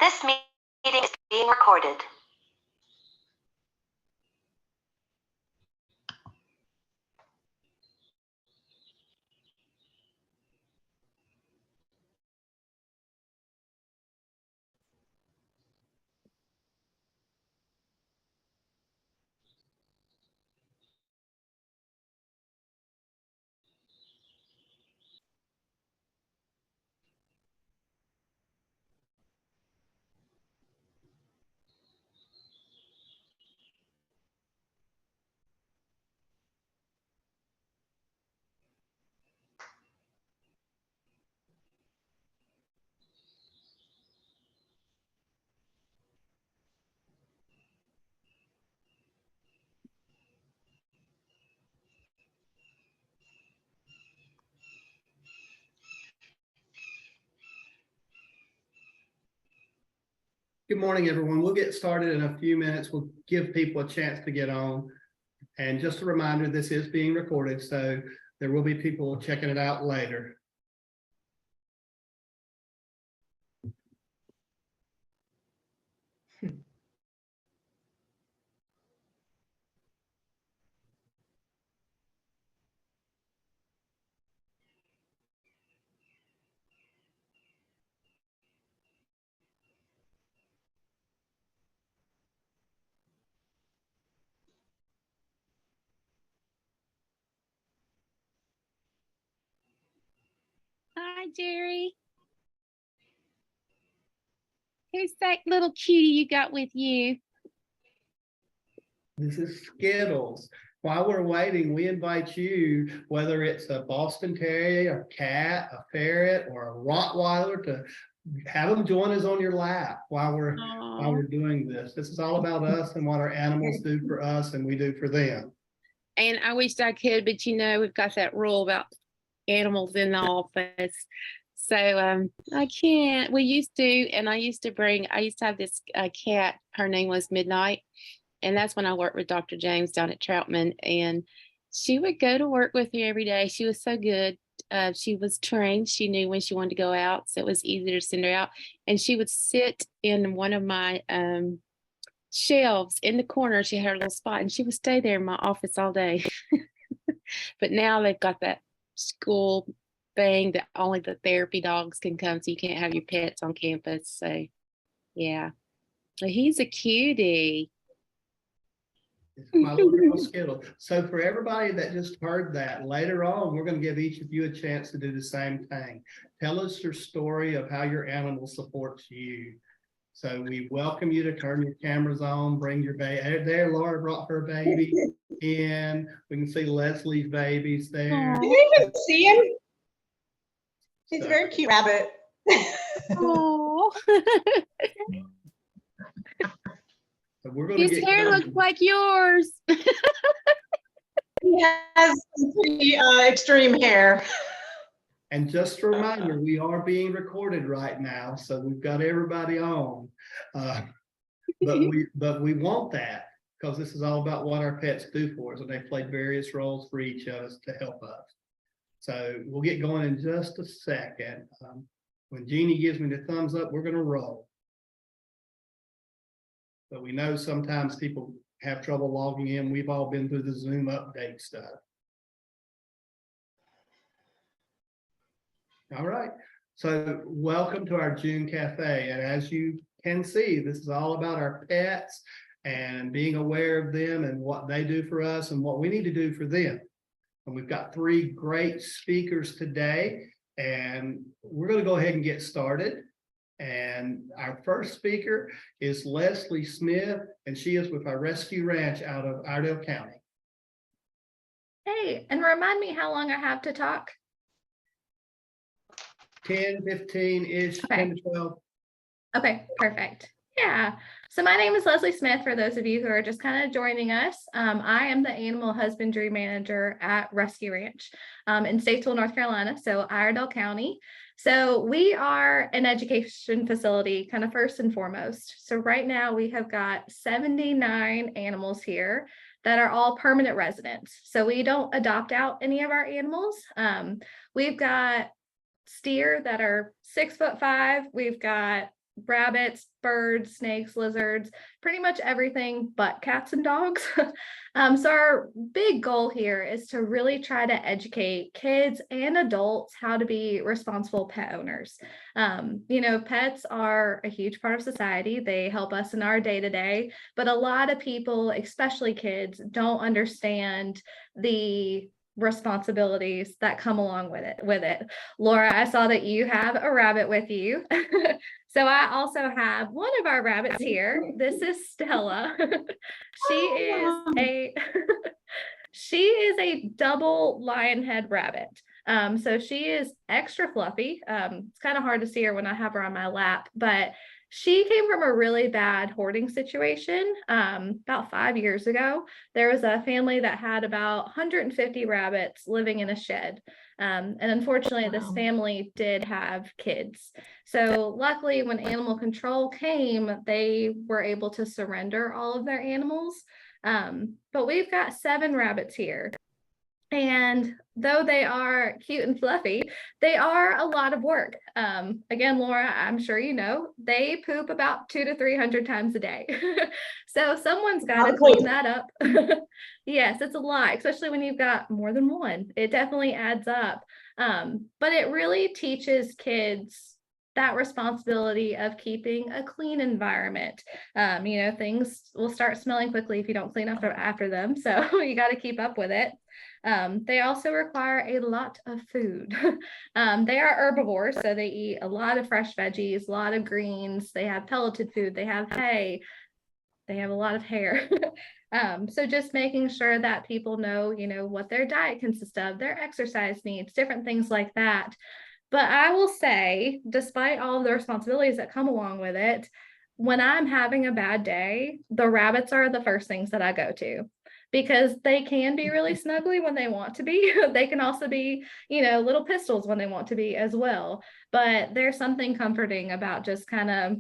This meeting is being recorded. Good morning, everyone. We'll get started in a few minutes. We'll give people a chance to get on. And just a reminder, this is being recorded, so there will be people checking it out later. Hi, Jerry. Who's that little cutie you got with you? This is Skittles. While we're waiting, we invite you, whether it's a Boston Terrier, a cat, a ferret, or a Rottweiler, to have them join us on your lap while we're doing this. This is all about us and what our animals do for us and we do for them. And I wished I could, but you know, we've got that rule about animals in the office. So I can't. We used to, and I used to have this cat. Her name was Midnight. And that's when I worked with Dr. James down at Troutman. And she would go to work with me every day. She was so good. She was trained. She knew when she wanted to go out. So it was easy to send her out. And she would sit in one of my shelves in the corner. She had her little spot and she would stay there in my office all day. But now they've got that school thing that only the therapy dogs can come. So you can't have your pets on campus. So yeah, but he's a cutie. It's my little girl Skittle. So for everybody that just heard that, later on, we're going to give each of you a chance to do the same thing. Tell us your story of how your animal supports you. So we welcome you to turn your cameras on, bring your baby. There, Laura brought her baby in. We can see Leslie's babies there. Can you even see him? He's a very cute rabbit. Oh. So we're going His hair looks like yours. He has some pretty extreme hair. And just a reminder, we are being recorded right now, so we've got everybody on. But we want that because this is all about what our pets do for us, and they play various roles for each of us to help us. So we'll get going in just a second. When Jeannie gives me the thumbs up, we're going to roll. But we know sometimes people have trouble logging in. We've all been through the Zoom update stuff. All right. So welcome to our June Cafe. And as you can see, this is all about our pets and being aware of them and what they do for us and what we need to do for them. And we've got three great speakers today, and we're going to go ahead and get started. And our first speaker is Leslie Smith, and she is with our rescue ranch out of Iredell County. Hey, and remind me how long I have to talk. 10, 15-ish, Okay. 10 to 12. Okay, perfect. Yeah. So my name is Leslie Smith, for those of you who are just kind of joining us. I am the animal husbandry manager at Rescue Ranch in Statesville, North Carolina, so Iredell County. So we are an education facility, kind of first and foremost. So right now we have got 79 animals here that are all permanent residents. So we don't adopt out any of our animals. We've got steer that are 6'5". We've got rabbits, birds, snakes, lizards, pretty much everything but cats and dogs. So our big goal here is to really try to educate kids and adults how to be responsible pet owners. Pets are a huge part of society. They help us in our day-to-day, but a lot of people, especially kids, don't understand the responsibilities that come along with it. Laura, I saw that you have a rabbit with you. So I also have one of our rabbits here. This is Stella. She is a double lion head rabbit. So she is extra fluffy. It's kind of hard to see her when I have her on my lap, but she came from a really bad hoarding situation about 5 years ago. There was a family that had about 150 rabbits living in a shed. And unfortunately, this family did have kids. So luckily, when animal control came, they were able to surrender all of their animals. But we've got 7 rabbits here. And though they are cute and fluffy, they are a lot of work. Again, Laura, I'm sure you know, they poop about 200 to 300 times a day. So someone's got to clean that up. Yes, it's a lot, especially when you've got more than one. It definitely adds up. But it really teaches kids that responsibility of keeping a clean environment. Things will start smelling quickly if you don't clean up after them. So you got to keep up with it. They also require a lot of food. They are herbivores, so they eat a lot of fresh veggies, a lot of greens. They have pelleted food. They have hay. They have a lot of hair. So just making sure that people know, what their diet consists of, their exercise needs, different things like that. But I will say, despite all of the responsibilities that come along with it, when I'm having a bad day, the rabbits are the first things that I go to, because they can be really snuggly when they want to be. They can also be, little pistols when they want to be as well. But there's something comforting about just kind of,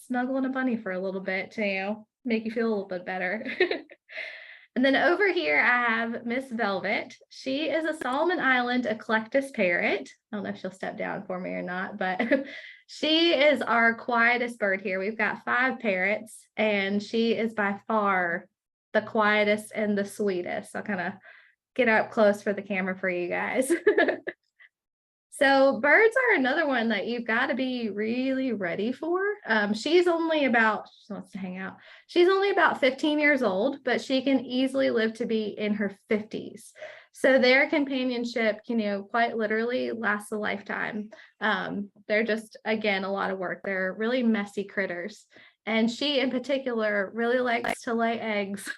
snuggling a bunny for a little bit to, make you feel a little bit better. And then over here, I have Miss Velvet. She is a Solomon Island eclectus parrot. I don't know if she'll step down for me or not, but she is our quietest bird here. We've got 5 parrots, and she is by far the quietest and the sweetest. I'll kind of get up close for the camera for you guys. So birds are another one that you've got to be really ready for. She wants to hang out. She's only about 15 years old, but she can easily live to be in her 50s. So their companionship, quite literally lasts a lifetime. They're just, again, a lot of work. They're really messy critters. And she in particular really likes to lay eggs.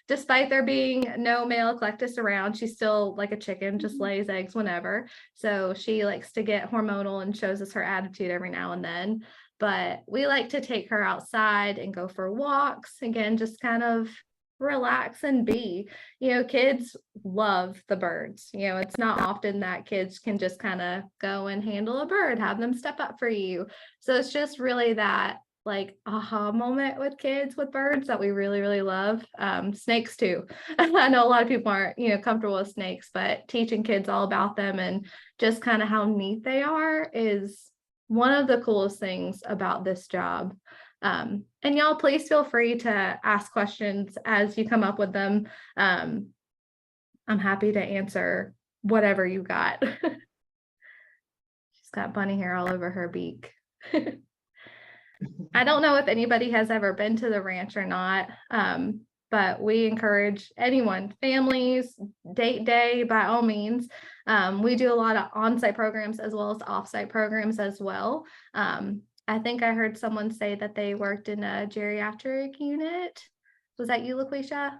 Despite there being no male eclectus around, she's still like a chicken, just lays eggs whenever. So she likes to get hormonal and shows us her attitude every now and then. But we like to take her outside and go for walks. Again, just kind of relax and be. Kids love the birds. It's not often that kids can just kind of go and handle a bird, have them step up for you. So it's just really that like aha moment with kids with birds that we really, really love. Snakes too. I know a lot of people aren't, comfortable with snakes, but teaching kids all about them and just kind of how neat they are is one of the coolest things about this job. And y'all, please feel free to ask questions as you come up with them. I'm happy to answer whatever you got. She's got bunny hair all over her beak. I don't know if anybody has ever been to the ranch or not, but we encourage anyone, families, date day, by all means. We do a lot of on-site programs as well as off-site programs as well. I think I heard someone say that they worked in a geriatric unit. Was that you, LaQuisha?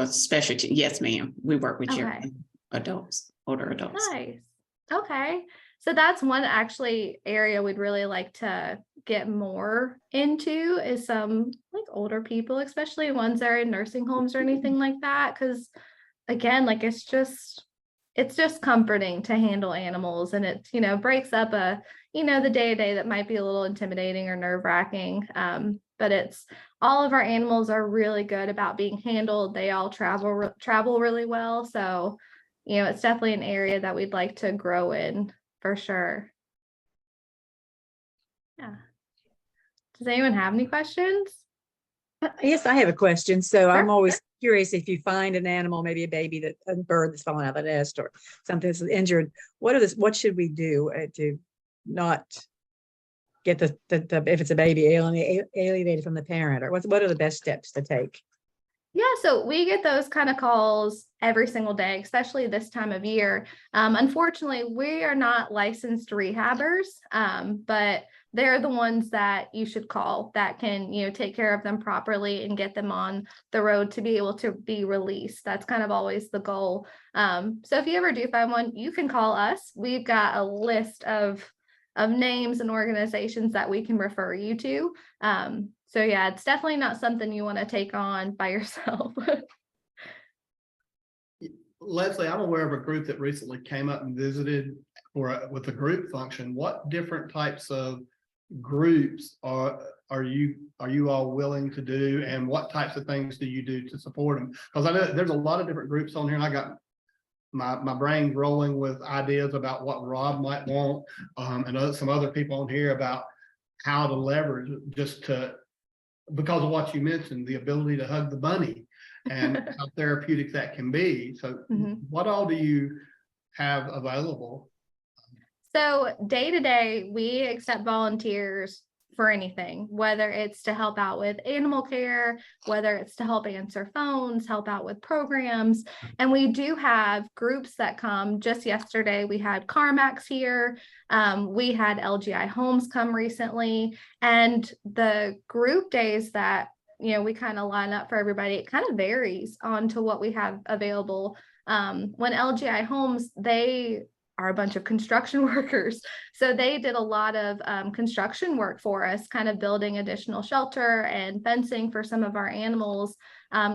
Specialty. Yes, ma'am. We work with Okay. adults, older adults. Nice. Okay. So that's one actually area we'd really like to get more into is some like older people, especially ones that are in nursing homes or anything like that. Because again, like it's just comforting to handle animals, and it, breaks up the day-to-day that might be a little intimidating or nerve-wracking. But it's all of our animals are really good about being handled. They all travel really well. So it's definitely an area that we'd like to grow in for sure. Yeah. Does anyone have any questions? Yes, I have a question. So I'm Sure. always curious, if you find an animal, maybe a bird that's fallen out of the nest or something that's injured, what should we do to not get the if it's a baby alienated from the parent, or what are the best steps to take? Yeah, so we get those kind of calls every single day, especially this time of year. Unfortunately, we are not licensed rehabbers, but they're the ones that you should call that can, take care of them properly and get them on the road to be able to be released. That's kind of always the goal. So if you ever do find one, you can call us. We've got a list of names and organizations that we can refer you to. So yeah, it's definitely not something you want to take on by yourself. Leslie, I'm aware of a group that recently came up and visited with a group function. What different types of groups are you all willing to do, and what types of things do you do to support them? Because I know there's a lot of different groups on here, and I got my brain rolling with ideas about what Rob might want, and some other people on here about how to leverage because of what you mentioned, the ability to hug the bunny and how therapeutic that can be. So what all do you have available? So day to day, we accept volunteers for anything, whether it's to help out with animal care, whether it's to help answer phones, help out with programs. And we do have groups that come. Just yesterday, we had CarMax here. We had LGI Homes come recently. And the group days that, we kind of line up for everybody, it kind of varies on to what we have available. When LGI Homes, they are a bunch of construction workers. So they did a lot of construction work for us, kind of building additional shelter and fencing for some of our animals.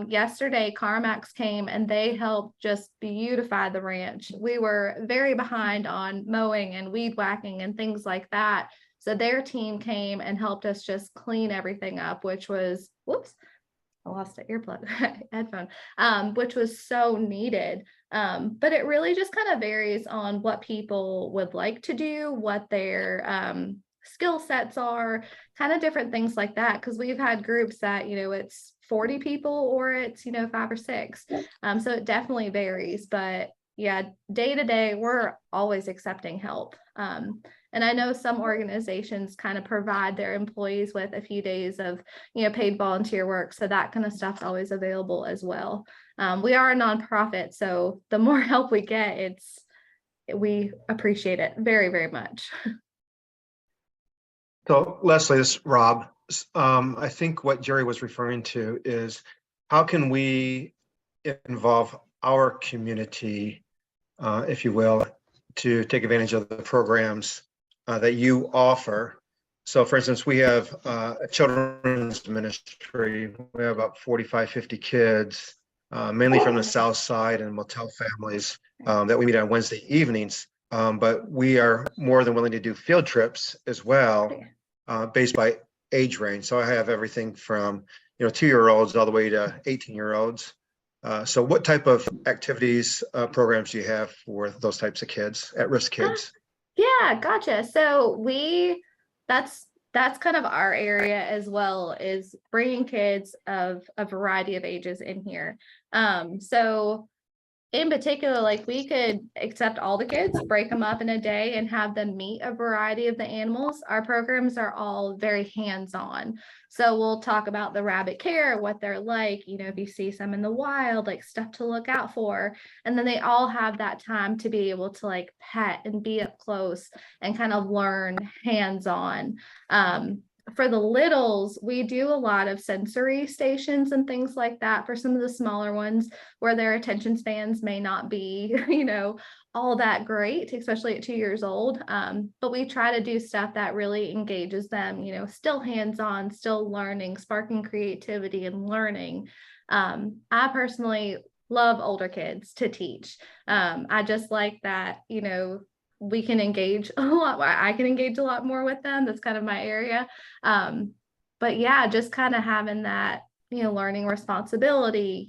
Yesterday, CarMax came and they helped just beautify the ranch. We were very behind on mowing and weed whacking and things like that. So their team came and helped us just clean everything up, which was, whoops, I lost an earplug headphone, which was so needed. But it really just kind of varies on what people would like to do, what their skill sets are, kind of different things like that. Because we've had groups that, it's 40 people or it's, 5 or 6. So it definitely varies. But yeah, day to day, we're always accepting help. And I know some organizations kind of provide their employees with a few days of, paid volunteer work. So that kind of stuff's always available as well. We are a nonprofit, so the more help we get, we appreciate it very, very much. So Leslie, this is Rob. I think what Jerry was referring to is how can we involve our community, if you will, to take advantage of the programs that you offer. So for instance, we have a children's ministry. We have about 45, 50 kids, mainly from the South Side and motel families that we meet on Wednesday evenings. But we are more than willing to do field trips as well, based by age range. So I have everything from 2-year-olds all the way to 18-year-olds. So what type of activities, programs do you have for those types of kids, at-risk kids? Yeah, gotcha. So that's kind of our area as well, is bringing kids of a variety of ages in here. So in particular, like we could accept all the kids, break them up in a day and have them meet a variety of the animals. Our programs are all very hands-on. So we'll talk about the rabbit care, what they're like, if you see some in the wild, like stuff to look out for. And then they all have that time to be able to like pet and be up close and kind of learn hands-on. For the littles, we do a lot of sensory stations and things like that for some of the smaller ones where their attention spans may not be, all that great, especially at 2 years old. But we try to do stuff that really engages them, still hands-on, still learning, sparking creativity and learning. I personally love older kids to teach. I just like that, we can engage a lot more. I can engage a lot more with them. That's kind of my area. But yeah, just kind of having that learning responsibility,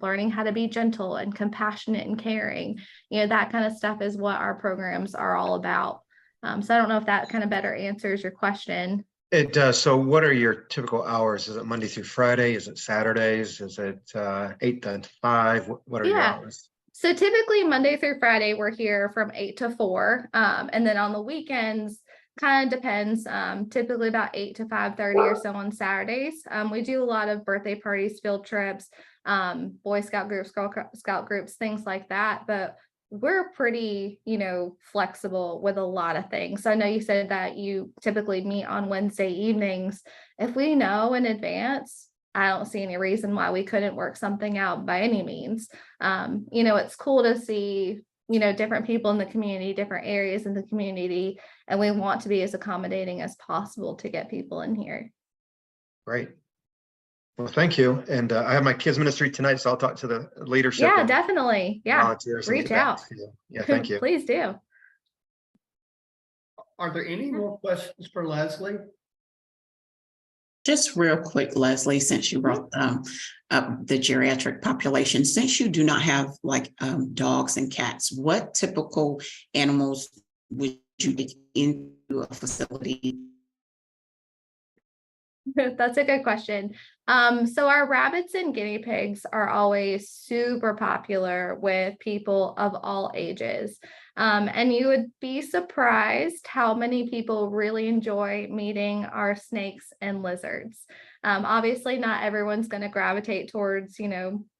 learning how to be gentle and compassionate and caring, that kind of stuff is what our programs are all about. So I don't know if that kind of better answers your question. It does. So what are your typical hours? Is it Monday through Friday? Is it Saturdays? Is it 8 to 5? What are your Yeah. hours? So typically Monday through Friday, we're here from 8 to 4. And then on the weekends, kind of depends, typically about 8 to 5:30 or so on Saturdays. We do a lot of birthday parties, field trips, Boy Scout groups, Girl Scout groups, things like that. But we're pretty, flexible with a lot of things. So I know you said that you typically meet on Wednesday evenings. If we know in advance, I don't see any reason why we couldn't work something out by any means. It's cool to see, different people in the community, different areas in the community, and we want to be as accommodating as possible to get people in here. Great. Well, thank you. And I have my kids ministry tonight, so I'll talk to the leadership. Yeah, and definitely. Yeah. volunteers and Reach get back out. to you. Yeah, thank you. Please do. Are there any more questions for Leslie? Just real quick, Leslie, since you brought up the geriatric population, since you do not have like dogs and cats, what typical animals would you get into a facility? That's a good question. So our rabbits and guinea pigs are always super popular with people of all ages. And you would be surprised how many people really enjoy meeting our snakes and lizards. Obviously, not everyone's going to gravitate towards,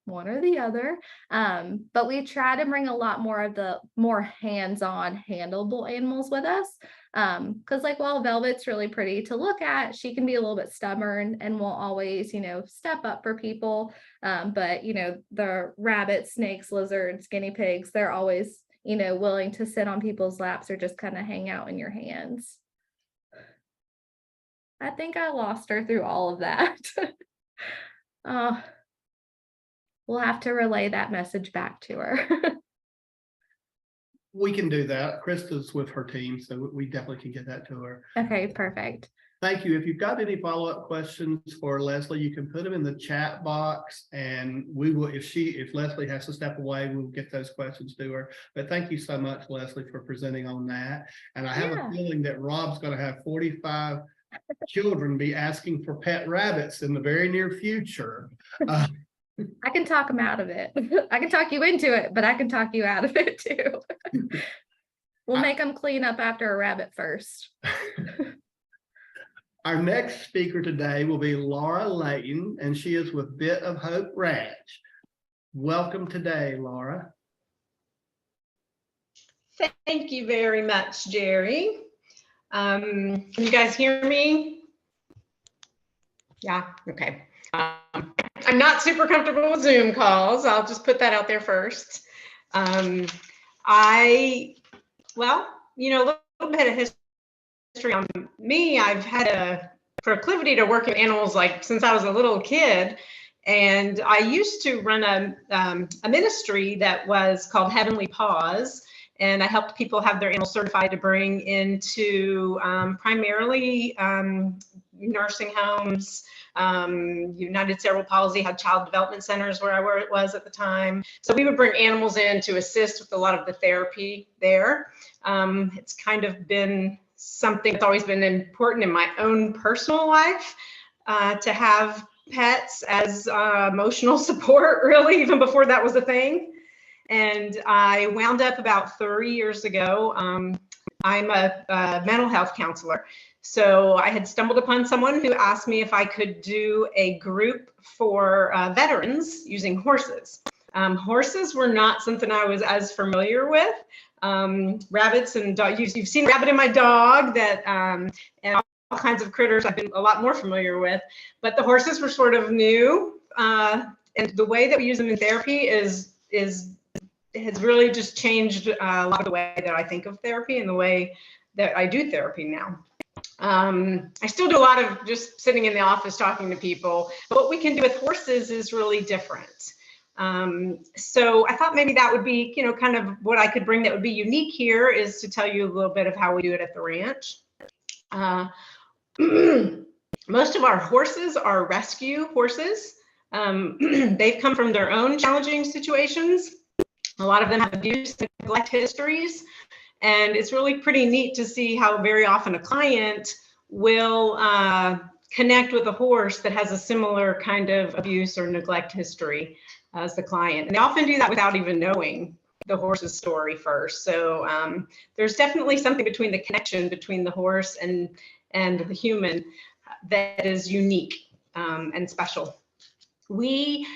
one or the other. But we try to bring a lot more of the more hands-on, handleable animals with us. Because while Velvet's really pretty to look at, she can be a little bit stubborn and won't always, step up for people. But the rabbits, snakes, lizards, guinea pigs, they're always, willing to sit on people's laps or just kind of hang out in your hands. I think I lost her through all of that. We'll have to relay that message back to her. We can do that. Krista's with her team, so we definitely can get that to her. Okay, perfect. Thank you. If you've got any follow-up questions for Leslie, you can put them in the chat box, and we will, if Leslie has to step away, we'll get those questions to her. But thank you so much, Leslie, for presenting on that. And I have a feeling that Rob's going to have 45 children be asking for pet rabbits in the very near future. I can talk them out of it. I can talk you into it, but I can talk you out of it too. We'll make them clean up after a rabbit first. Our next speaker today will be Laura Layton, and she is with Bit of Hope Ranch. Welcome today, Laura. Thank you very much, Jerry. Can you guys hear me? Yeah, okay. I'm not super comfortable with Zoom calls. I'll just put that out there first. A little bit of history on me. I've had a proclivity to work with animals since I was a little kid. And I used to run a ministry that was called Heavenly Paws. And I helped people have their animals certified to bring into primarily nursing homes. United Cerebral Palsy had child development centers where I was at the time. So we would bring animals in to assist with a lot of the therapy there. It's kind of been something that's always been important in my own personal life, to have pets as emotional support, really, even before that was a thing. And I wound up about 3 years ago. I'm a mental health counselor. So I had stumbled upon someone who asked me if I could do a group for veterans using horses. Horses were not something I was as familiar with. Rabbits and dogs, you've seen rabbit and my dog, that and all kinds of critters I've been a lot more familiar with, but the horses were sort of new. And the way that we use them in therapy has really just changed a lot of the way that I think of therapy and the way that I do therapy now. I still do a lot of just sitting in the office talking to people, but what we can do with horses is really different. So I thought maybe that would be, kind of what I could bring that would be unique here, is to tell you a little bit of how we do it at the ranch. Most of our horses are rescue horses. They've come from their own challenging situations. A lot of them have abuse and neglect histories. And it's really pretty neat to see how very often a client will connect with a horse that has a similar kind of abuse or neglect history as the client. And they often do that without even knowing the horse's story first. So there's definitely something between the connection between the horse and the human that is unique and special. We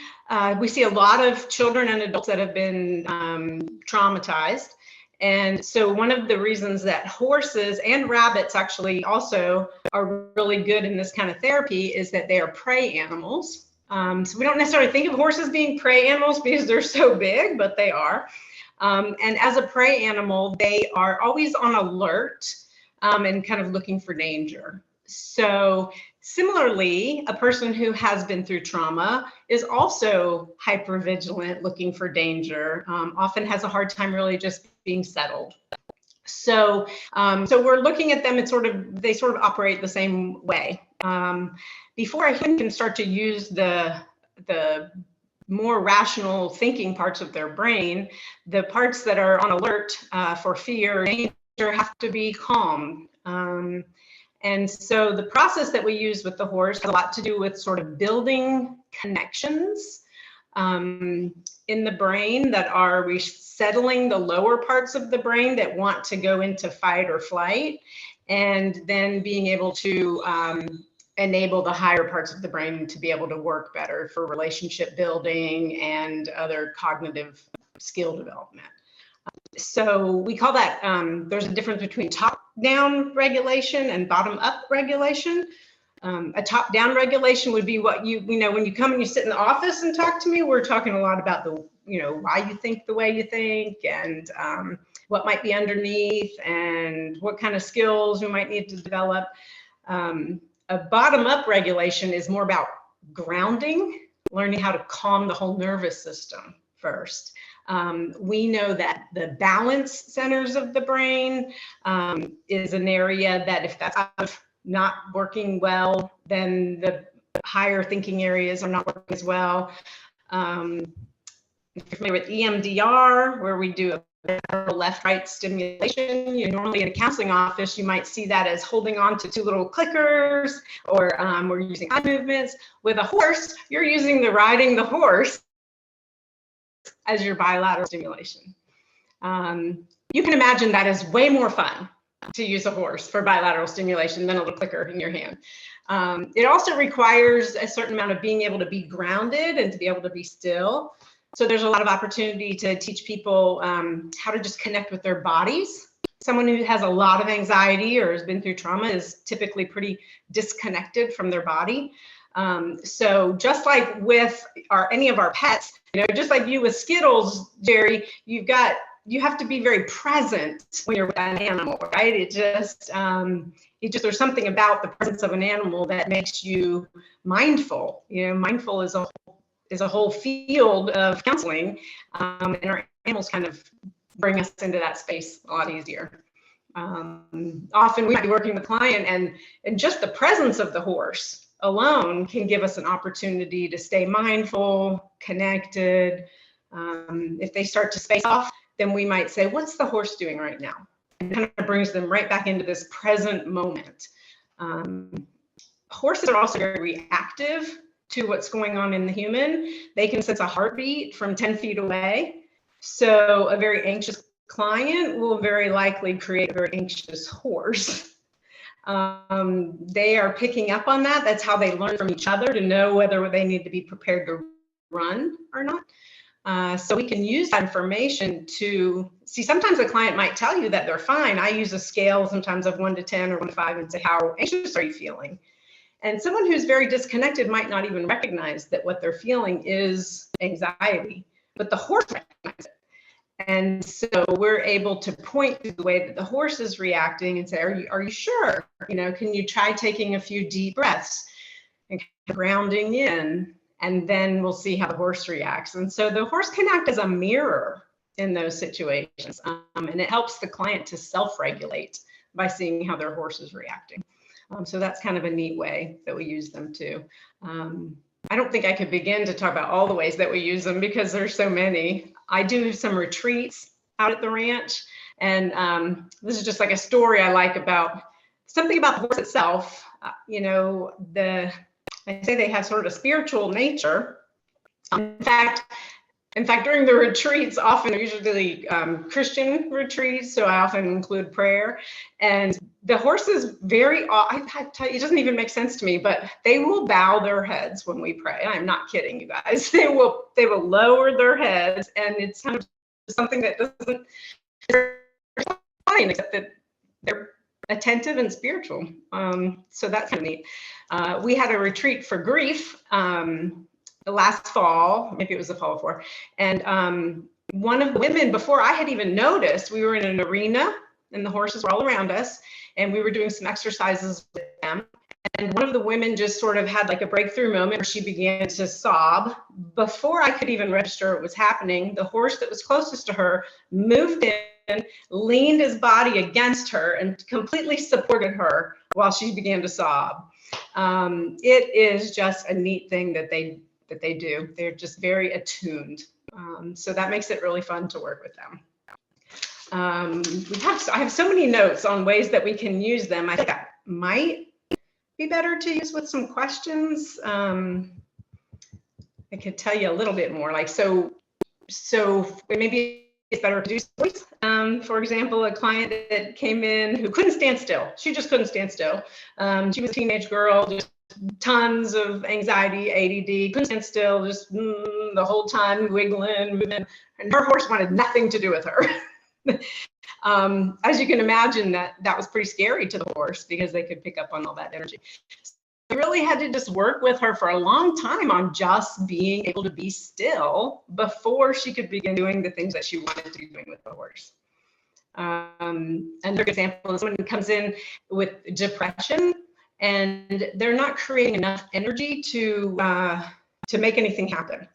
see a lot of children and adults that have been traumatized. And so one of the reasons that horses and rabbits actually also are really good in this kind of therapy is that they are prey animals. So we don't necessarily think of horses being prey animals because they're so big, but they are. And as a prey animal, they are always on alert and kind of looking for danger. So similarly, a person who has been through trauma is also hypervigilant, looking for danger, often has a hard time really just being settled. So we're looking at them, they sort of operate the same way. Before a human can start to use the more rational thinking parts of their brain, the parts that are on alert for fear or danger have to be calm. And so the process that we use with the horse has a lot to do with sort of building connections in the brain that are resettling the lower parts of the brain that want to go into fight or flight, and then being able to enable the higher parts of the brain to be able to work better for relationship building and other cognitive skill development. So we call that, there's a difference between top-down regulation and bottom-up regulation. A top-down regulation would be what you know, when you come and you sit in the office and talk to me, we're talking a lot about the, why you think the way you think, and what might be underneath, and what kind of skills you might need to develop. A bottom-up regulation is more about grounding, learning how to calm the whole nervous system first. We know that the balance centers of the brain is an area that if that's not working well, then the higher thinking areas are not working as well. If you're familiar with EMDR, where we do a left-right stimulation, normally in a counseling office, you might see that as holding on to two little clickers, or we're using eye movements. With a horse, you're using riding the horse as your bilateral stimulation. You can imagine that is way more fun to use a horse for bilateral stimulation than a little clicker in your hand. It also requires a certain amount of being able to be grounded and to be able to be still. So there's a lot of opportunity to teach people how to just connect with their bodies. Someone who has a lot of anxiety or has been through trauma is typically pretty disconnected from their body. So just like with any of our pets, just like you with Skittles, Jerry, you have to be very present when you're with an animal, right? It just there's something about the presence of an animal that makes you mindful. Mindful is a whole field of counseling, and our animals kind of bring us into that space a lot easier. Often we might be working with a client, and just the presence of the horse alone can give us an opportunity to stay mindful, connected. If they start to space off, then we might say, what's the horse doing right now? And it kind of brings them right back into this present moment. Horses are also very reactive to what's going on in the human. They can sense a heartbeat from 10 feet away. So a very anxious client will very likely create a very anxious horse. They are picking up on that. That's how they learn from each other to know whether they need to be prepared to run or not. So we can use that information to see. Sometimes a client might tell you that they're fine. I use a scale sometimes of 1 to 10 or 1 to 5 and say, how anxious are you feeling? And someone who's very disconnected might not even recognize that what they're feeling is anxiety, but the horse recognizes it. And so we're able to point to the way that the horse is reacting and say, are you sure? Can you try taking a few deep breaths and grounding in, and then we'll see how the horse reacts. And so the horse can act as a mirror in those situations, and it helps the client to self-regulate by seeing how their horse is reacting. So that's kind of a neat way that we use them too. I don't think I could begin to talk about all the ways that we use them because there's so many. I do some retreats out at the ranch, and this is just like a story I like about something about the horse itself. You know, I say they have sort of a spiritual nature. In fact, during the retreats, often they're usually Christian retreats, so I often include prayer. And the horses I tell you, it doesn't even make sense to me, but they will bow their heads when we pray. I'm not kidding, you guys. They will lower their heads, and it's kind of something that doesn't except that they're attentive and spiritual. So that's kind of neat. We had a retreat for grief last fall, maybe it was the fall before, and one of the women, before I had even noticed, we were in an arena and the horses were all around us, and we were doing some exercises with them. And one of the women just sort of had like a breakthrough moment where she began to sob. Before I could even register what was happening, the horse that was closest to her moved in, leaned his body against her, and completely supported her while she began to sob. It is just a neat thing that they do. They're just very attuned. So that makes it really fun to work with them. I have so many notes on ways that we can use them. I think that might be better to use with some questions. I could tell you a little bit more. Like, so maybe it's better to do stories. For example, a client that came in who couldn't stand still. She just couldn't stand still. She was a teenage girl, just tons of anxiety, ADD, couldn't stand still, just the whole time wiggling, moving, and her horse wanted nothing to do with her. As you can imagine, that was pretty scary to the horse because they could pick up on all that energy. So we really had to just work with her for a long time on just being able to be still before she could begin doing the things that she wanted to be doing with the horse. Another example is when it comes in with depression and they're not creating enough energy to make anything happen.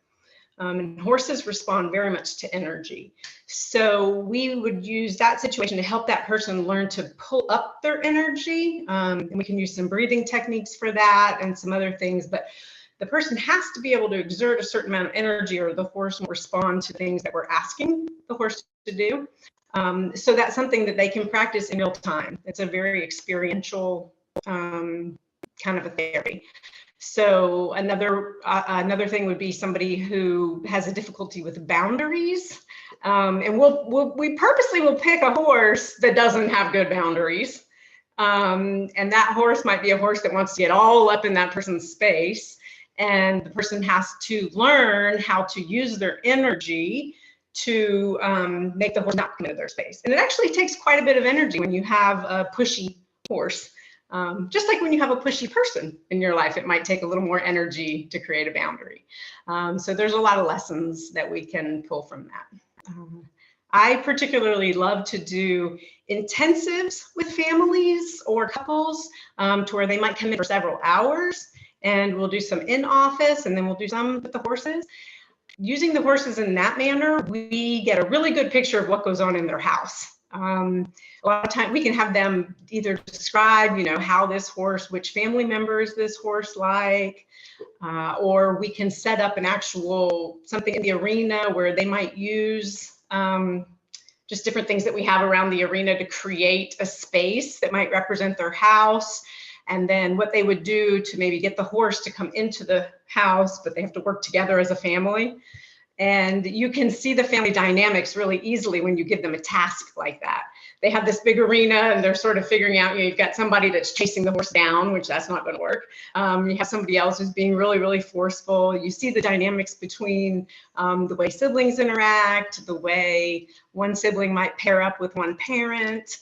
And horses respond very much to energy. So we would use that situation to help that person learn to pull up their energy. And we can use some breathing techniques for that and some other things, but the person has to be able to exert a certain amount of energy or the horse will respond to things that we're asking the horse to do. So that's something that they can practice in real time. It's a very experiential kind of a therapy. So another thing would be somebody who has a difficulty with boundaries, and we purposely will pick a horse that doesn't have good boundaries, and that horse might be a horse that wants to get all up in that person's space, and the person has to learn how to use their energy to make the horse not come into their space. And it actually takes quite a bit of energy when you have a pushy horse. Just like when you have a pushy person in your life, it might take a little more energy to create a boundary. So there's a lot of lessons that we can pull from that. I particularly love to do intensives with families or couples to where they might come in for several hours, and we'll do some in office and then we'll do some with the horses. Using the horses in that manner, we get a really good picture of what goes on in their house. A lot of time we can have them either describe, how this horse, which family member is this horse like, or we can set up an actual something in the arena where they might use just different things that we have around the arena to create a space that might represent their house. And then what they would do to maybe get the horse to come into the house, but they have to work together as a family. And you can see the family dynamics really easily when you give them a task like that. They have this big arena and they're sort of figuring out, you've got somebody that's chasing the horse down, which that's not going to work. You have somebody else who's being really, really forceful. You see the dynamics between the way siblings interact, the way one sibling might pair up with one parent.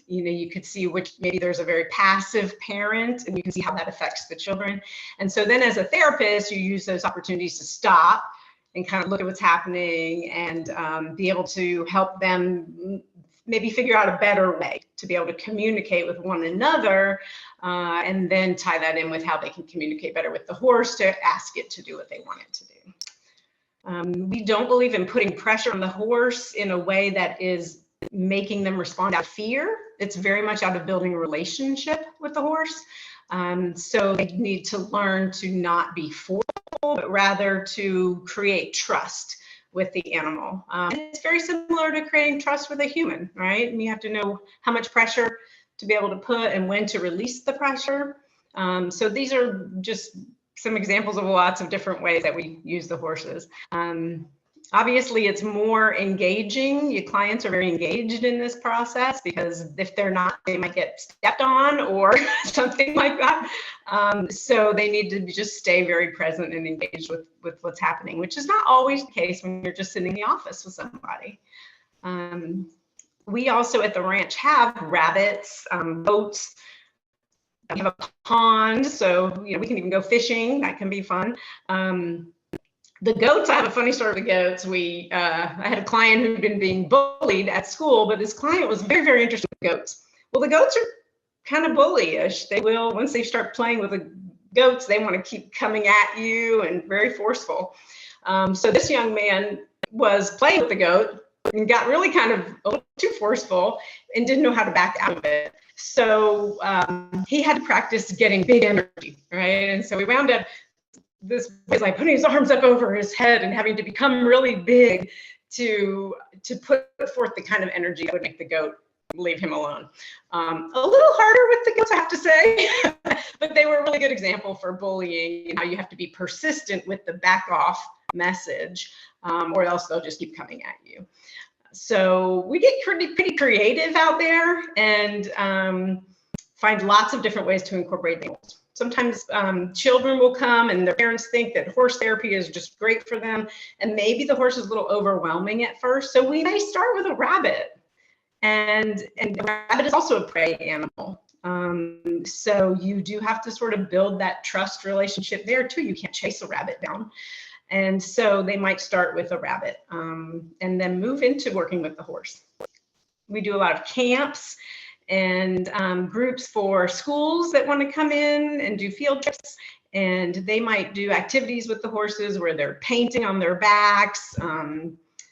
You could see which maybe there's a very passive parent, and you can see how that affects the children. And so then as a therapist, you use those opportunities to stop and kind of look at what's happening and be able to help them maybe figure out a better way to be able to communicate with one another, and then tie that in with how they can communicate better with the horse to ask it to do what they want it to do. We don't believe in putting pressure on the horse in a way that is making them respond out of fear. It's very much out of building a relationship with the horse. So they need to learn to not be forceful, but rather to create trust with the animal. And it's very similar to creating trust with a human, right? And you have to know how much pressure to be able to put and when to release the pressure. So these are just some examples of lots of different ways that we use the horses. Obviously, it's more engaging. Your clients are very engaged in this process because if they're not, they might get stepped on or something like that. So they need to just stay very present and engaged with what's happening, which is not always the case when you're just sitting in the office with somebody. We also at the ranch have rabbits, goats. We have a pond, so we can even go fishing. That can be fun. The goats, I have a funny story with the goats. I had a client who'd been being bullied at school, but this client was very, very interested in goats. Well, the goats are kind of bullyish. They will, once they start playing with the goats, they want to keep coming at you and very forceful. So this young man was playing with the goat and got really kind of a little too forceful and didn't know how to back out of it. So he had to practice getting big energy, right? And so we wound up this was like putting his arms up over his head and having to become really big to put forth the kind of energy that would make the goat leave him alone. A little harder with the goats, I have to say, but they were a really good example for bullying and how you have to be persistent with the back off message, or else they'll just keep coming at you. So we get pretty creative out there and find lots of different ways to incorporate animals. Sometimes children will come and their parents think that horse therapy is just great for them. And maybe the horse is a little overwhelming at first. So we may start with a rabbit. And a rabbit is also a prey animal. So you do have to sort of build that trust relationship there too. You can't chase a rabbit down. And so they might start with a rabbit and then move into working with the horse. We do a lot of camps and groups for schools that want to come in and do field trips. And they might do activities with the horses where they're painting on their backs, a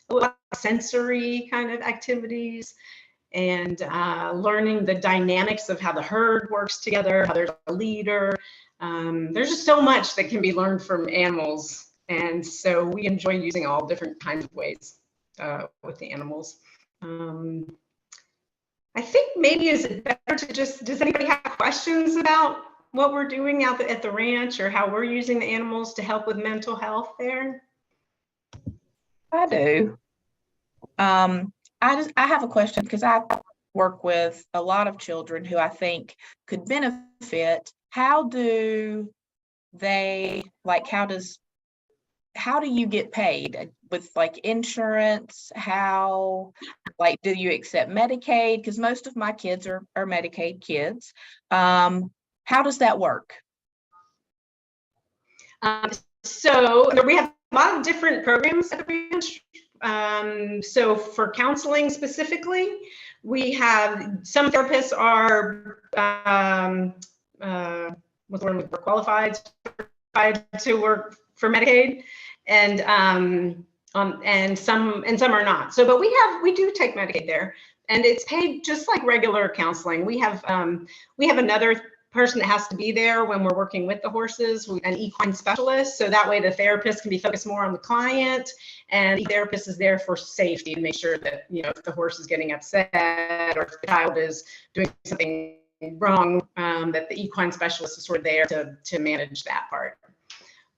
lot of sensory kind of activities, and learning the dynamics of how the herd works together, how there's a leader. There's just so much that can be learned from animals. And so we enjoy using all different kinds of ways with the animals. I think maybe is it better to just, does anybody have questions about what we're doing out at the ranch or how we're using the animals to help with mental health there? I do. I have a question because I work with a lot of children who I think could benefit. How do they, like, how do you get paid with like insurance? How, like, do you accept Medicaid? Because most of my kids are Medicaid kids. How does that work? So we have a lot of different programs at the ranch. So for counseling specifically, we have some therapists are what's the word, qualified to work for Medicaid, and some are not. So, but we do take Medicaid there, and it's paid just like regular counseling. We have another person that has to be there when we're working with the horses, an equine specialist. So that way the therapist can be focused more on the client, and the therapist is there for safety to make sure that, if the horse is getting upset or if the child is doing something wrong, that the equine specialist is sort of there to manage that part.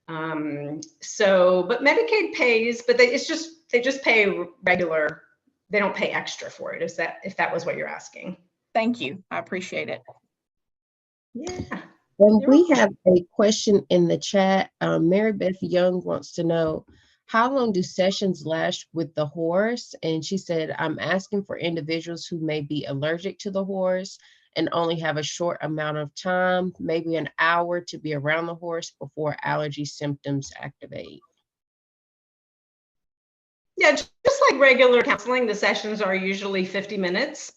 But Medicaid pays, but they just pay regular. They don't pay extra for it. If that was what you're asking? Thank you. I appreciate it. Yeah. And we have a question in the chat. Mary Beth Young wants to know, how long do sessions last with the horse? And she said, I'm asking for individuals who may be allergic to the horse and only have a short amount of time, maybe an hour, to be around the horse before allergy symptoms activate. Yeah, just like regular counseling, the sessions are usually 50 minutes.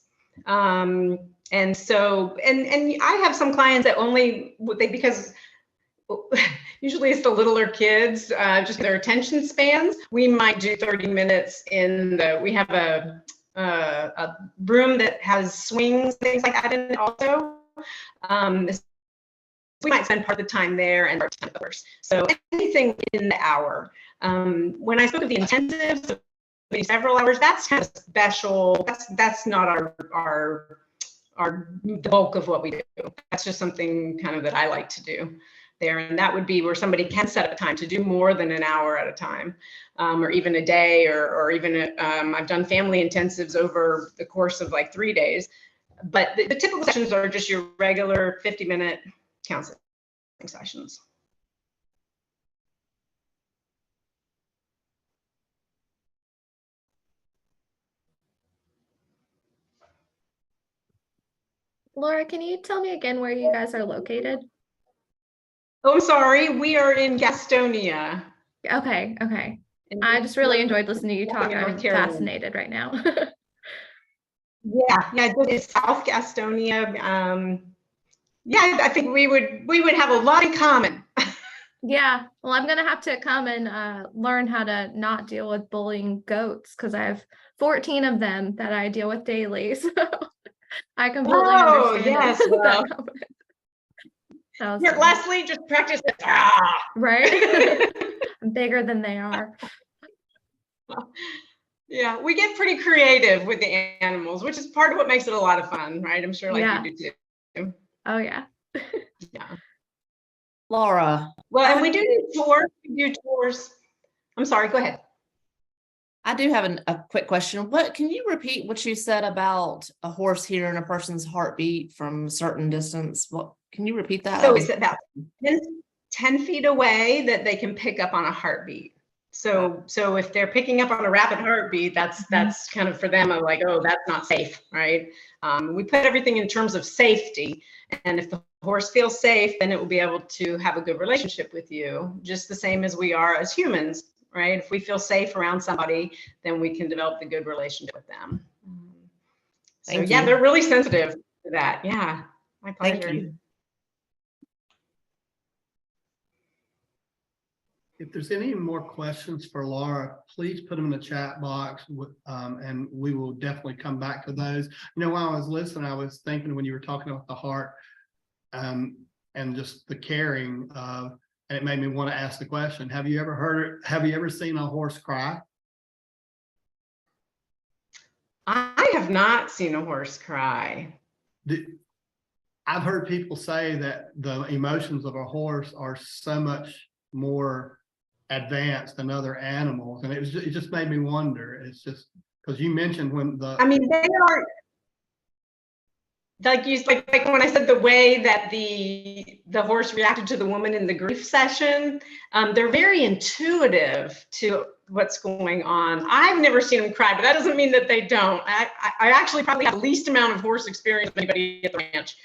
And so, and I have some clients that because usually it's the littler kids, just their attention spans. We might do 30 minutes we have a a room that has swings, things like that in it also. We might spend part of the time there and part of the time. So anything in the hour. When I spoke of the intensives, maybe several hours, that's kind of special. That's not our the bulk of what we do. That's just something kind of that I like to do there. And that would be where somebody can set up time to do more than an hour at a time, or even a day, or even I've done family intensives over the course of like 3 days. But the typical sessions are just your regular 50-minute counseling sessions. Laura, can you tell me again where you guys are located? Oh, I'm sorry. We are in Gastonia. Okay, okay. I just really enjoyed listening to you talk. in North I'm Carolina. fascinated right now. Yeah, it's South Gastonia. Yeah, I think we would have a lot in common. Yeah, well, I'm gonna have to come and learn how to not deal with bullying goats because I have 14 of them that I deal with daily. So I completely understand yes, that well. comment. That was Here, funny. Leslie, just practice it. Ah. Right? I'm bigger than they are. Yeah, we get pretty creative with the animals, which is part of what makes it a lot of fun, right? I'm sure like Yeah. you do too. Oh yeah. Yeah. Laura, Well, and we do tours. We do tours. I'm sorry, go ahead. I do have a quick question. What can you repeat what you said about a horse hearing a person's heartbeat from a certain distance? What can you repeat that? So it's about 10 feet away that they can pick up on a heartbeat. So if they're picking up on a rapid heartbeat, that's kind of for them of like, oh, that's not safe, right? We put everything in terms of safety, and if the horse feels safe, then it will be able to have a good relationship with you, just the same as we are as humans, right? If we feel safe around somebody, then we can develop a good relationship with them. So Thank yeah, you. they're really sensitive to that. Yeah, my pleasure. Thank you. If there's any more questions for Laura, please put them in the chat box, and we will definitely come back to those. You know, while I was listening, I was thinking when you were talking about the heart, and just the caring of, and it made me want to ask the question: have you ever seen a horse cry? I have not seen a horse cry. I've heard people say that the emotions of a horse are so much more advanced than other animals, and it just made me wonder. It's just because you mentioned when I mean, they are like when I said the way that the horse reacted to the woman in the grief session, they're very intuitive to what's going on. I've never seen them cry, but that doesn't mean that they don't. I actually probably have the least amount of horse experience of anybody at the ranch.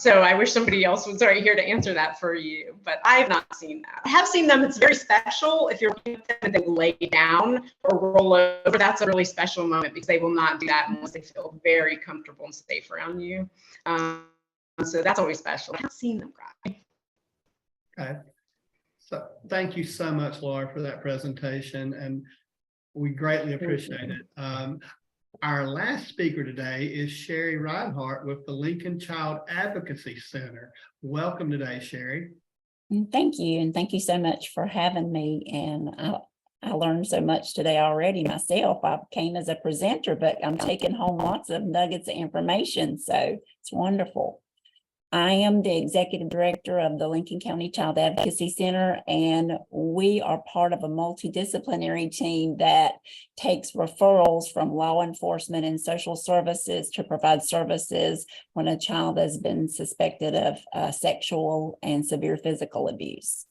So I wish somebody else was right here to answer that for you, but I have not seen that. I have seen them. It's very special if you're working with them and they lay down or roll over. That's a really special moment because they will not do that unless they feel very comfortable and safe around you. So that's always special. I haven't seen them cry. Okay. So thank you so much, Laura, for that presentation, and we greatly appreciate it. Our last speaker today is Sherry Reinhardt with the Lincoln Child Advocacy Center. Welcome today, Sherry. Thank you, and thank you so much for having me. And I learned so much today already myself. I came as a presenter, but I'm taking home lots of nuggets of information, so it's wonderful. I am the executive director of the Lincoln County Child Advocacy Center, and we are part of a multidisciplinary team that takes referrals from law enforcement and social services to provide services when a child has been suspected of sexual and severe physical abuse.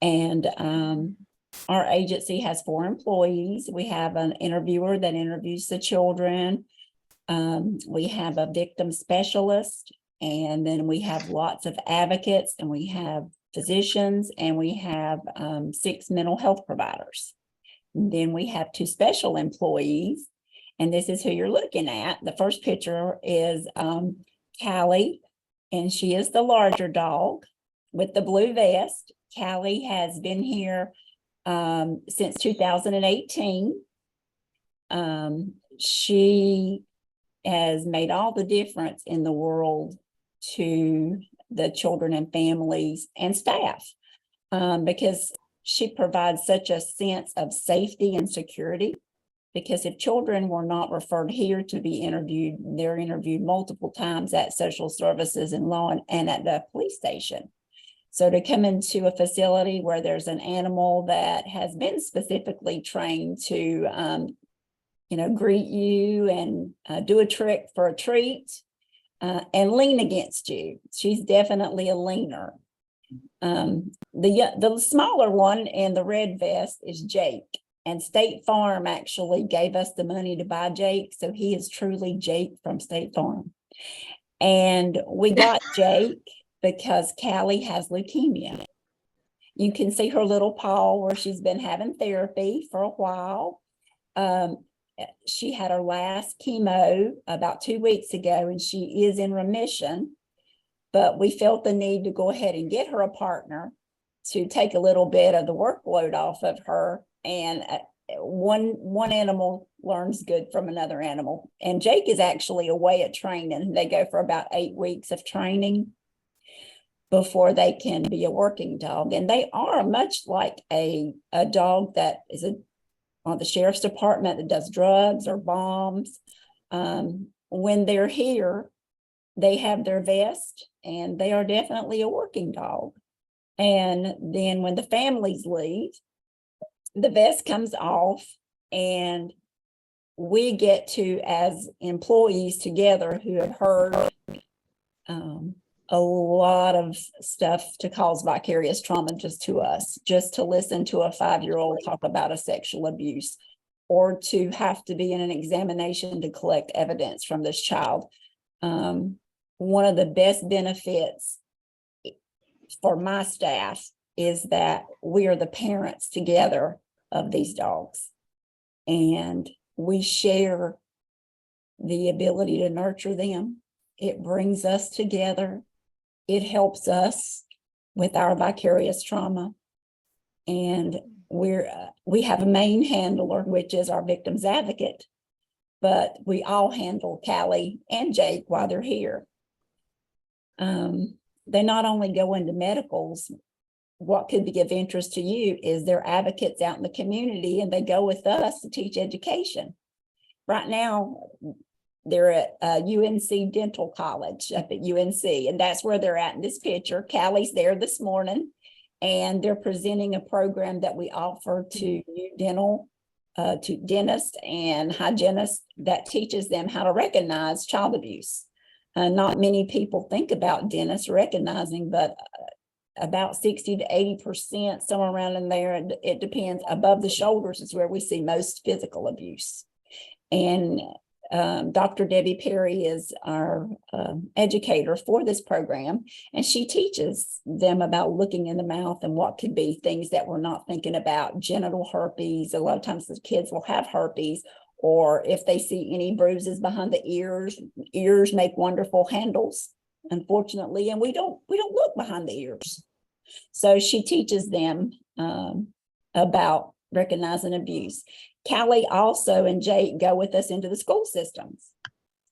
And our agency has 4 employees. We have an interviewer that interviews the children. We have a victim specialist. And then we have lots of advocates, and we have physicians, and we have 6 mental health providers. And then we have 2 special employees, and this is who you're looking at. The first picture is Callie, and she is the larger dog with the blue vest. Callie has been here since 2018. she has made all the difference in the world to the children and families and staff, because she provides such a sense of safety and security. Because if children were not referred here to be interviewed, they're interviewed multiple times at social services and law and at the police station. So to come into a facility where there's an animal that has been specifically trained to, greet you and do a trick for a treat and lean against you. She's definitely a leaner. The smaller one in the red vest is Jake. And State Farm actually gave us the money to buy Jake. So he is truly Jake from State Farm. And we got Jake because Callie has leukemia. You can see her little paw where she's been having therapy for a while. She had her last chemo about 2 weeks ago, and she is in remission. But we felt the need to go ahead and get her a partner to take a little bit of the workload off of her. And one animal learns good from another animal. And Jake is actually away at training. They go for about 8 weeks of training before they can be a working dog. And they are much like a dog that is on the sheriff's department that does drugs or bombs. When they're here, they have their vest and they are definitely a working dog. And then when the families leave, the vest comes off and we get to, as employees together who have heard a lot of stuff to cause vicarious trauma just to us, just to listen to a 5-year-old talk about a sexual abuse, or to have to be in an examination to collect evidence from this child. One of the best benefits for my staff is that we are the parents together of these dogs, and we share the ability to nurture them. It brings us together. It helps us with our vicarious trauma. And we have a main handler, which is our victim's advocate, but we all handle Callie and Jake while they're here. They not only go into medicals. What could be of interest to you is they're advocates out in the community, and they go with us to teach education. Right now, they're at UNC Dental College up at UNC, and that's where they're at in this picture. Callie's there this morning, and they're presenting a program that we offer to to dentists and hygienists that teaches them how to recognize child abuse. Not many people think about dentists recognizing, but about 60 to 80%, somewhere around in there. It depends. Above the shoulders is where we see most physical abuse. And Dr. Debbie Perry is our educator for this program, and she teaches them about looking in the mouth and what could be things that we're not thinking about. Genital herpes. A lot of times the kids will have herpes, or if they see any bruises behind the ears make wonderful handles, unfortunately, and we don't look behind the ears. So she teaches them about recognizing abuse. Callie also and Jake go with us into the school systems,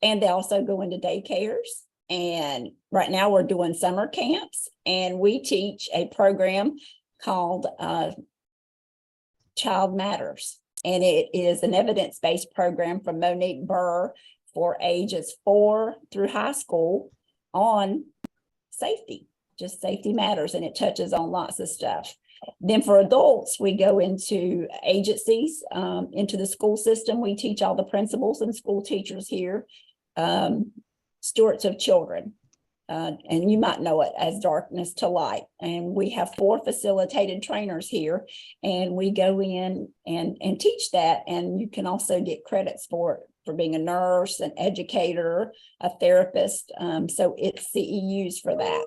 and they also go into daycares. And right now we're doing summer camps, and we teach a program called Child Matters. And it is an evidence-based program from Monique Burr for ages 4 through high school on safety, just safety matters, and it touches on lots of stuff. Then for adults, we go into agencies, into the school system. We teach all the principals and school teachers here, stewards of children, and you might know it as darkness to light. And we have 4 facilitated trainers here, and we go in and teach that. And you can also get credits for it, for being a nurse, an educator, a therapist. So it's CEUs for that.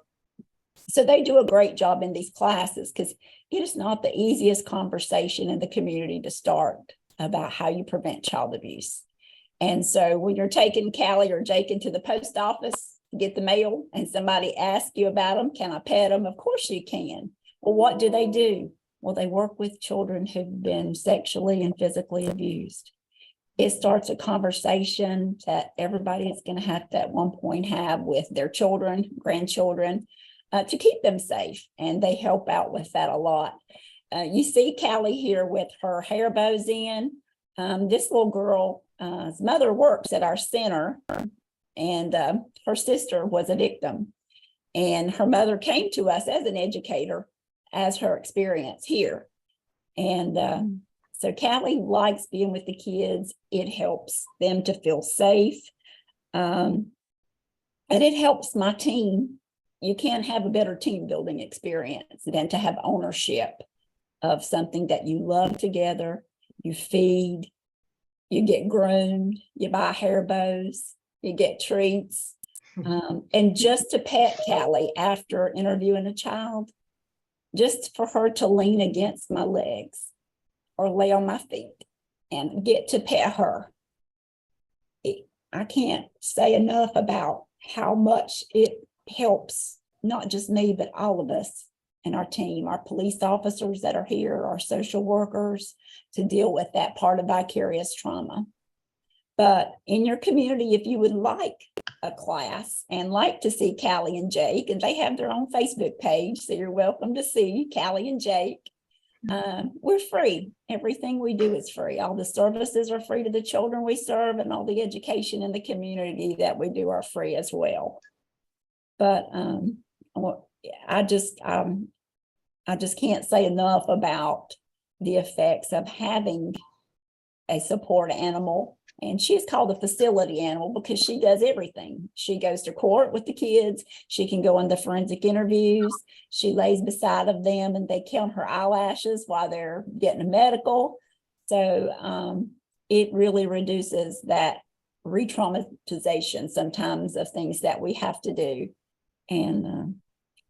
So they do a great job in these classes, because it is not the easiest conversation in the community to start about how you prevent child abuse. And so when you're taking Callie or Jake into the post office to get the mail and somebody asks you about them, can I pet them? Of course you can. Well, what do? Well, they work with children who've been sexually and physically abused. it starts a conversation that everybody is going to have to at one point have with their children, grandchildren, to keep them safe. And they help out with that a lot. You see Callie here with her hair bows in. This little girl's mother works at our center, and her sister was a victim. And her mother came to us as an educator as her experience here. And so Callie likes being with the kids. It helps them to feel safe. And it helps my team. You can't have a better team building experience than to have ownership of something that you love together. You feed, you get groomed, you buy hair bows, you get treats. And just to pet Callie after interviewing a child, just for her to lean against my legs or lay on my feet and get to pet her. I can't say enough about how much it helps, not just me, but all of us and our team, our police officers that are here, our social workers, to deal with that part of vicarious trauma. But in your community, if you would like a class and like to see Callie and Jake, and they have their own Facebook page, so you're welcome to see Callie and Jake. We're free. Everything we do is free. All the services are free to the children we serve, and all the education in the community that we do are free as well. But I just can't say enough about the effects of having a support animal. And she's called a facility animal because she does everything. She goes to court with the kids. She can go on the forensic interviews. She lays beside of them and they count her eyelashes while they're getting a medical. So it really reduces that re-traumatization sometimes of things that we have to do. And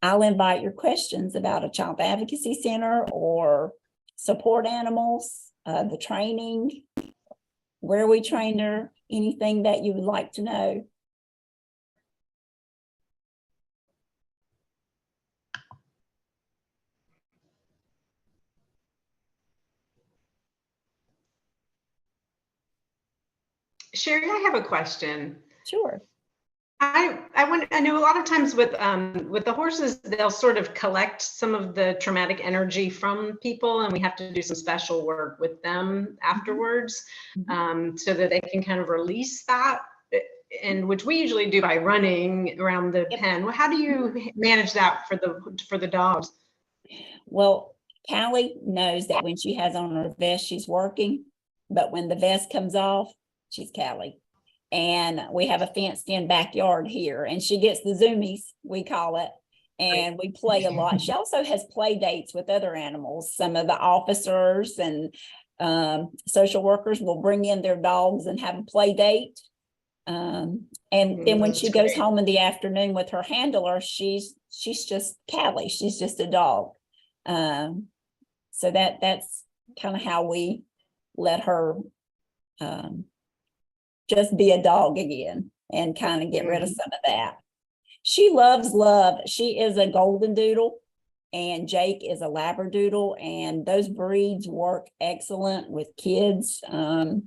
I'll invite your questions about a child advocacy center or support animals, the training, where we train her, anything that you would like to know. Sherry, I have a question. Sure. I know a lot of times with the horses, they'll sort of collect some of the traumatic energy from people, and we have to do some special work with them afterwards, so that they can kind of release that, and which we usually do by running around the pen. Well, how do you manage that for the dogs? Well, Callie knows that when she has on her vest, she's working, but when the vest comes off, she's Callie. And we have a fenced in backyard here, and she gets the zoomies, we call it, and we play a lot. She also has play dates with other animals. Some of the officers and social workers will bring in their dogs and have a play date. And then when she goes home in the afternoon with her handler, she's just Callie. She's just a dog. So that's kind of how we let her just be a dog again and kind of get rid of some of that. She loves love. She is a golden doodle and Jake is a labradoodle, and those breeds work excellent with kids. And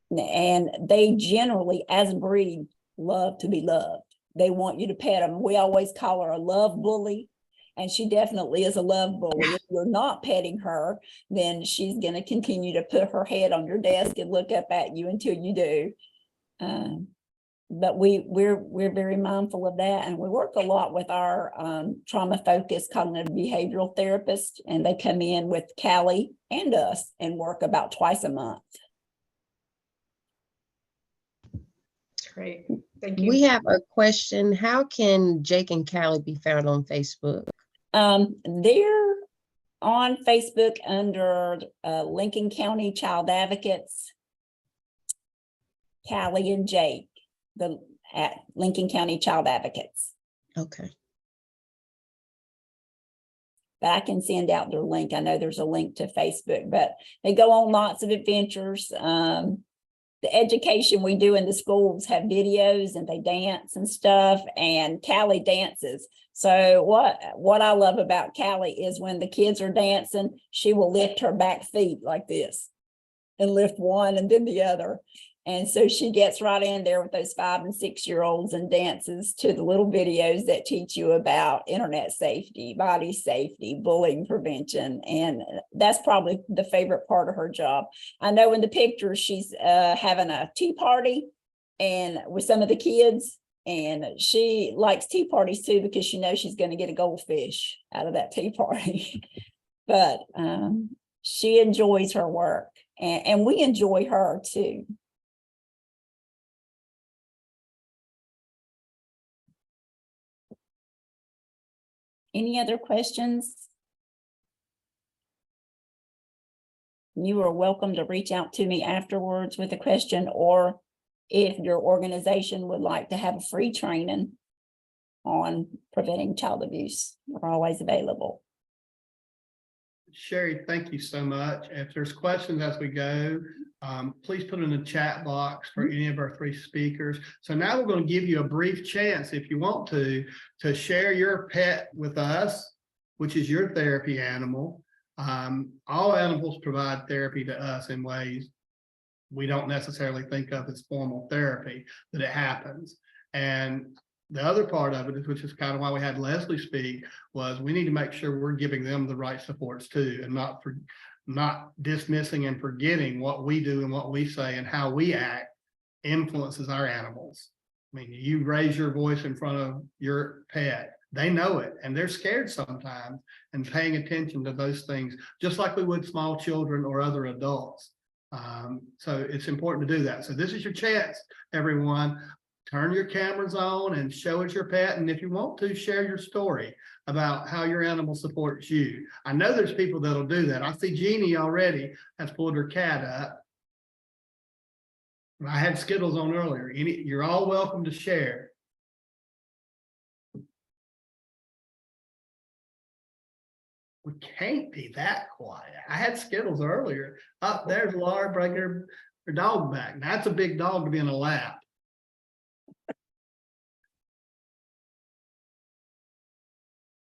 they generally, as a breed, love to be loved. They want you to pet them. We always call her a love bully, and she definitely is a love bully. If you're not petting her, then she's going to continue to put her head on your desk and look up at you until you do. But we're very mindful of that, and we work a lot with our trauma-focused cognitive behavioral therapist, and they come in with Callie and us and work about twice a month. Great, thank you. We have a question. How can Jake and Callie be found on Facebook? They're on Facebook under Lincoln County Child Advocates, Callie and Jake, at Lincoln County Child Advocates. Okay. But I can send out their link. I know there's a link to Facebook, but they go on lots of adventures. The education we do in the schools have videos, and they dance and stuff, and Callie dances. So what I love about Callie is when the kids are dancing, she will lift her back feet like this. and lift one and then the other. And so she gets right in there with those 5 and 6 year olds and dances to the little videos that teach you about internet safety, body safety, bullying prevention. And that's probably the favorite part of her job. I know in the pictures she's having a tea party and with some of the kids. And she likes tea parties too, because she knows she's going to get a goldfish out of that tea party. But she enjoys her work, and we enjoy her too. Any other questions? You are welcome to reach out to me afterwards with a question, or if your organization would like to have a free training on preventing child abuse, we're always available. Sherry, thank you so much. If there's questions as we go, please put in the chat box for any of our 3 speakers. So now we're going to give you a brief chance, if you want to share your pet with us, which is your therapy animal. All animals provide therapy to us in ways we don't necessarily think of as formal therapy, but it happens. And the other part of it, which is kind of why we had Leslie speak, was we need to make sure we're giving them the right supports too, and not dismissing and forgetting what we do and what we say and how we act influences our animals. I mean, you raise your voice in front of your pet, they know it, and they're scared sometimes, and paying attention to those things, just like we would small children or other adults. So it's important to do that. So this is your chance, everyone. Turn your cameras on and show us your pet. And if you want to, share your story about how your animal supports you. I know there's people that'll do that. I see Jeannie already has pulled her cat up. I had Skittles on earlier. You're all welcome to share. We can't be that quiet. I had Skittles earlier. Up there's Laura bringing her dog back. That's a big dog to be in a lap.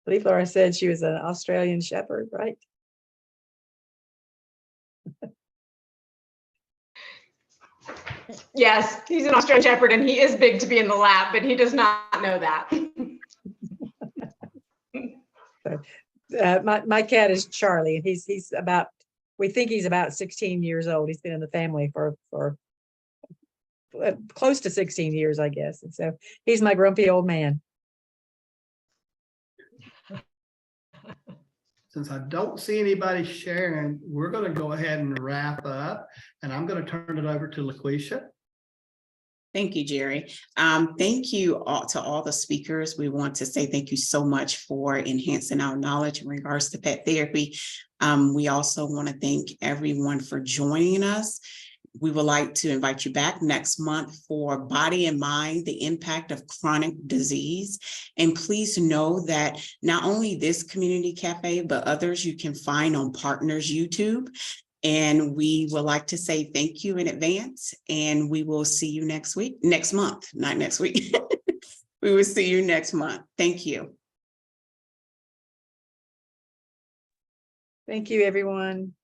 I believe Laura said she was an Australian Shepherd, right? Yes, he's an Australian Shepherd and he is big to be in the lab, but he does not know that. My cat is Charlie, and he's about, we think he's about 16 years old. He's been in the family for close to 16 years, I guess. And so he's my grumpy old man. Since I don't see anybody sharing, we're going to go ahead and wrap up, and I'm going to turn it over to LaQuisha. Thank you, Jerry. Thank you all to all the speakers. We want to say thank you so much for enhancing our knowledge in regards to pet therapy. We also want to thank everyone for joining us. We would like to invite you back next month for Body and Mind, the Impact of Chronic Disease. And please know that not only this community cafe, but others you can find on Partners YouTube. And we would like to say thank you in advance, and we will see you next month, not next week. We will see you next month. Thank you. Thank you, everyone.